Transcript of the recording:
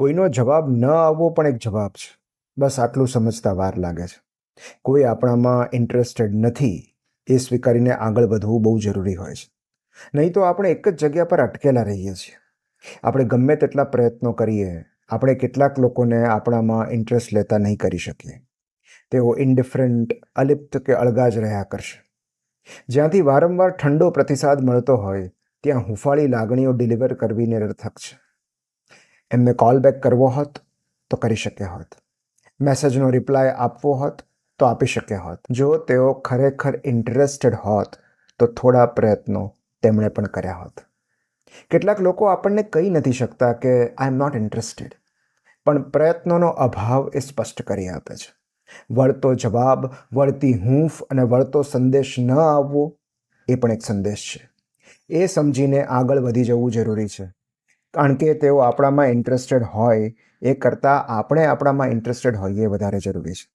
કોઈનો જવાબ ન આવવો પણ એક જવાબ છે. બસ આટલું સમજતા વાર લાગે છે. કોઈ આપણામાં ઇન્ટરેસ્ટેડ નથી એ સ્વીકારીને આગળ વધવું બહુ જરૂરી હોય છે. નહીં તો આપણે એક જ જગ્યા પર અટકેલા રહીએ છીએ. આપણે ગમે તેટલા પ્રયત્નો કરીએ, આપણે કેટલાક લોકોને આપણામાં ઇન્ટરેસ્ટ લેતા નહીં કરી શકીએ. તેઓ ઇન્ડિફરન્ટ, અલિપ્ત કે અળગા જ રહ્યા કરશે. જ્યાંથી વારંવાર ઠંડો પ્રતિસાદ મળતો હોય ત્યાં હુંફાળી લાગણીઓ ડિલિવર કરવી નિરર્થક છે. એમને કોલ બેક કરવો હોત તો કરી શક્યા હોત. મેસેજનો રિપ્લાય આપવો હોત તો આપી શક્યા હોત. જો તેઓ ખરેખર ઇન્ટરેસ્ટેડ હોત તો થોડા પ્રયત્નો તેમણે પણ કર્યા હોત. કેટલાક લોકો આપણને કહી નથી શકતા કે આઈ એમ નોટ ઇન્ટરેસ્ટેડ, પણ પ્રયત્નોનો અભાવ એ સ્પષ્ટ કરી આપે છે. વળતો જવાબ, વળતી હૂંફ અને વળતો સંદેશ ન આવવો એ પણ એક સંદેશ છે. એ સમજીને આગળ વધી જવું જરૂરી છે, કારણ કે તેઓ આપણામાં ઇન્ટરેસ્ટેડ હોય એ કરતાં આપણે આપણામાં ઇન્ટરેસ્ટેડ હોઈએ વધારે જરૂરી છે.